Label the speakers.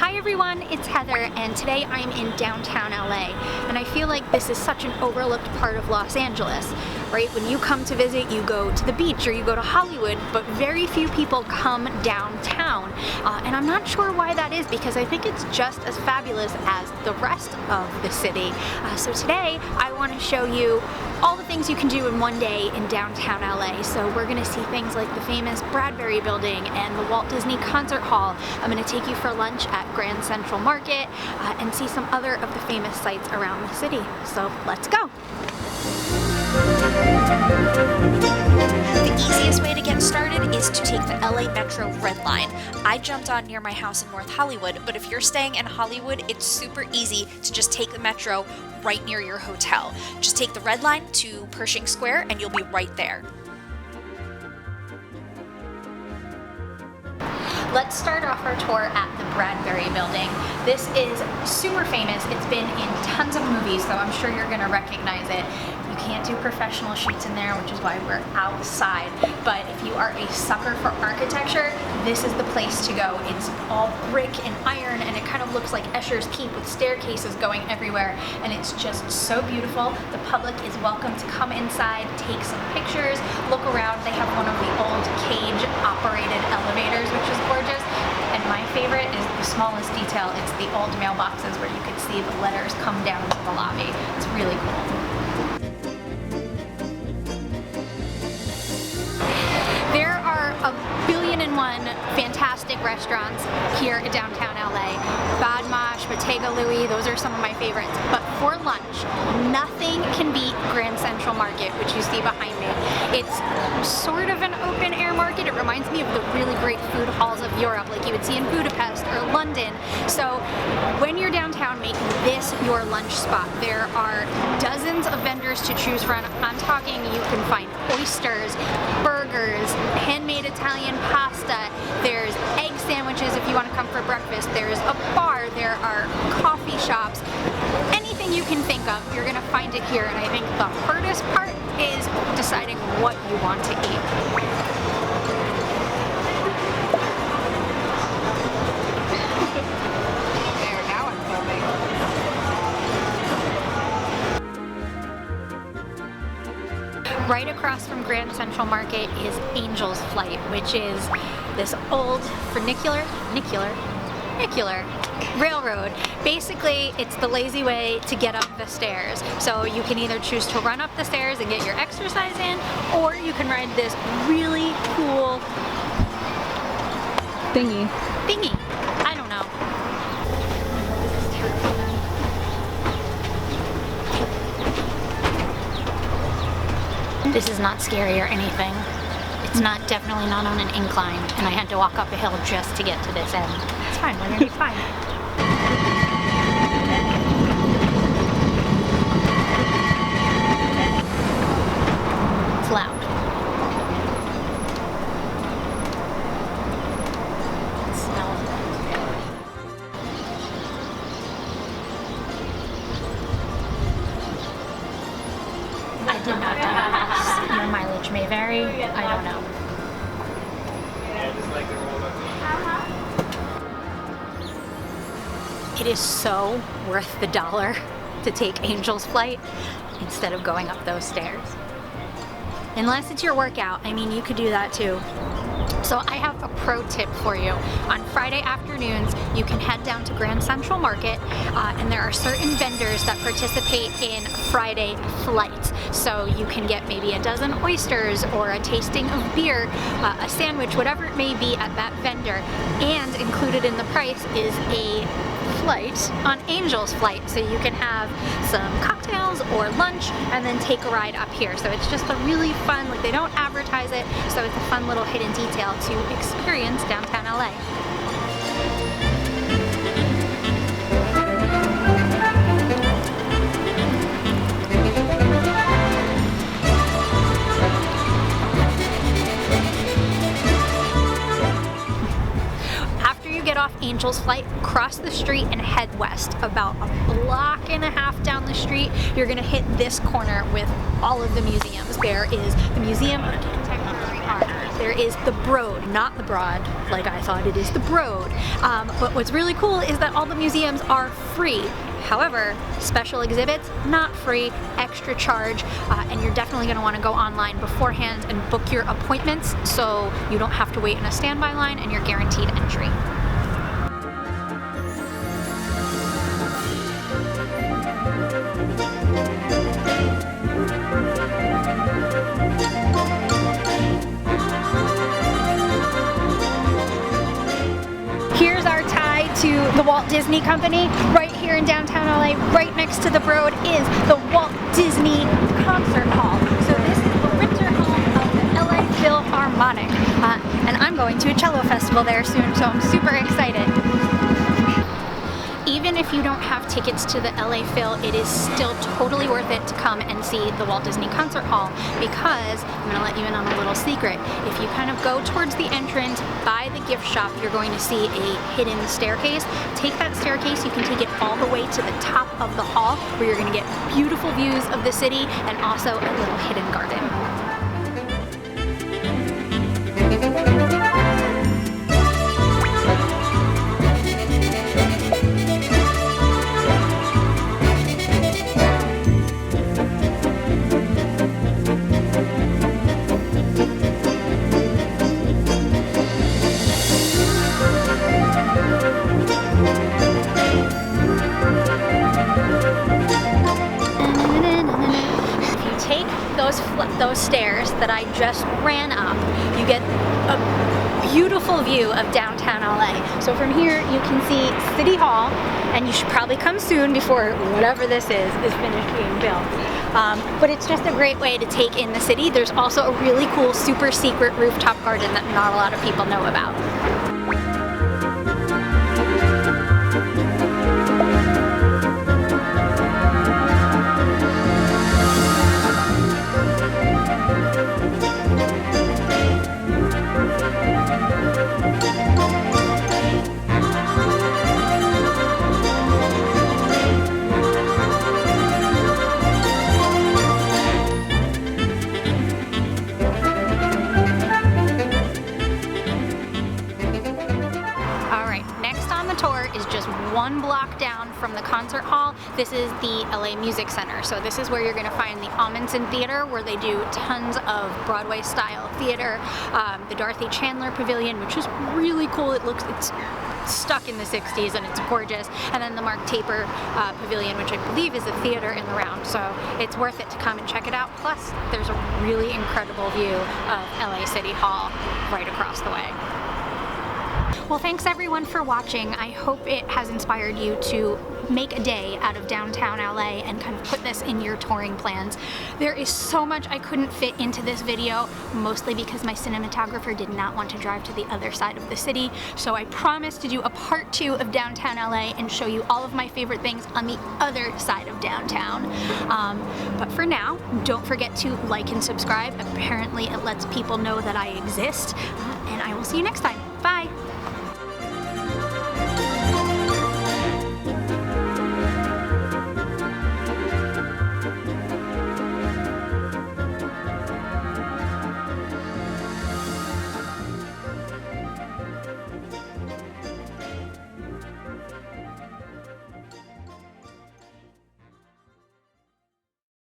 Speaker 1: Hi everyone, it's Heather, and today I'm in downtown LA, and I feel like this is such an overlooked part of Los Angeles, right? When you come to visit, you go to the beach or you go to Hollywood, but very few people come downtown, and I'm not sure why that is, because I think it's just as fabulous as the rest of the city. So today I want to show you all the things you can do in one day in downtown LA. So we're going to see things like the famous Bradbury Building and the Walt Disney Concert Hall. I'm going to take you for lunch at Grand Central Market and see some other of the famous sites around the city. So let's go! The easiest way to get started is to take the LA Metro Red Line. I jumped on near my house in North Hollywood, but if you're staying in Hollywood, it's super easy to just take the Metro right near your hotel. Just take the Red Line to Pershing Square and you'll be right there. Let's start off our tour at the Bradbury Building. This is super famous. It's been in tons of movies, so I'm sure you're gonna recognize it. You can't do professional shoots in there, which is why we're outside. But if you are a sucker for architecture, this is the place to go. It's all brick and iron, and it kind of looks like Escher's Keep with staircases going everywhere, and it's just so beautiful. The public is welcome to come inside, take some pictures, look around. They have one of the old cage-operated elevators, which is gorgeous. And my favorite is the smallest detail. It's the old mailboxes where you could see the letters come down to the lobby. It's really cool. There are a billion and one fantastic restaurants here in downtown LA. Bad Mosh, Bottega Louie, those are some of my favorites. But for lunch, nothing can beat Grand Central Market, which you see behind me. It's sort of an open air market. It reminds me of the really great food halls of Europe, like you would see in Budapest or London. So when you're downtown, make this your lunch spot. There are dozens of vendors to choose from. I'm talking, you can find oysters, burgers, handmade Italian pasta, there's egg sandwiches if you want to come for breakfast, there's a bar, there are coffee shops, anything you can think of, you're going to find it here. And I think the hardest part is deciding what you want to eat. Right across from Grand Central Market is Angel's Flight, which is this old funicular railroad. Basically, it's the lazy way to get up the stairs. So you can either choose to run up the stairs and get your exercise in, or you can ride this really cool thingy. I don't know. This is not scary or anything. It's definitely not on an incline, and I had to walk up a hill just to get to this end. It's fine, we're gonna be fine. It's loud. It smells I did not do this. Your mileage may vary. I don't know. It is so worth the $1 to take Angel's Flight instead of going up those stairs. Unless it's your workout, I mean, you could do that too. So I have a pro tip for you. On Friday afternoons, you can head down to Grand Central Market, and there are certain vendors that participate in Friday flights. So you can get maybe a dozen oysters or a tasting of beer, a sandwich, whatever it may be at that vendor. And included in the price is a flight on Angel's Flight, so you can have some cocktails or lunch and then take a ride up here. So it's just a really fun, like, they don't advertise it, so it's a fun little hidden detail to experience downtown LA. Get off Angel's Flight, cross the street and head west. About a block and a half down the street, you're gonna hit this corner with all of the museums. There is the Museum of Contemporary Art. there is the Broad, not the Broad, like I thought, it is the Broad. But what's really cool is that all the museums are free. However, special exhibits, not free, extra charge, and you're definitely going to want to go online beforehand and book your appointments so you don't have to wait in a standby line and you're guaranteed entry. Here's our tie to the Walt Disney Company. Right here in downtown LA, right next to the Broad, is the Walt Disney Concert Hall. So this is the winter home of the LA Philharmonic. And I'm going to a cello festival there soon, so I'm super excited. Even if you don't have tickets to the LA Phil, it is still totally worth it to come and see the Walt Disney Concert Hall, because I'm going to let you in on a little secret. If you kind of go towards the entrance by the gift shop, you're going to see a hidden staircase. Take that staircase, you can take it all the way to the top of the hall, where you're going to get beautiful views of the city and also a little hidden garden. Those stairs that I just ran up, you get a beautiful view of downtown LA. So from here you can see City Hall, and you should probably come soon before whatever this is finished being built. But it's just a great way to take in the city. There's also a really cool super secret rooftop garden that not a lot of people know about. One block down from the concert hall, this is the LA Music Center. So this is where you're going to find the Amundsen Theater, where they do tons of Broadway style theater, the Dorothy Chandler Pavilion, which is really cool. It's stuck in the 60s and it's gorgeous, and then the Mark Taper Pavilion, which I believe is a theater in the round, so it's worth it to come and check it out. Plus there's a really incredible view of LA City Hall right across the way. Well, thanks everyone for watching. I hope it has inspired you to make a day out of downtown LA and kind of put this in your touring plans. There is so much I couldn't fit into this video, mostly because my cinematographer did not want to drive to the other side of the city. So I promised to do a part 2 of downtown LA and show you all of my favorite things on the other side of downtown. But for now, don't forget to like and subscribe. Apparently it lets people know that I exist. And I will see you next time. Bye!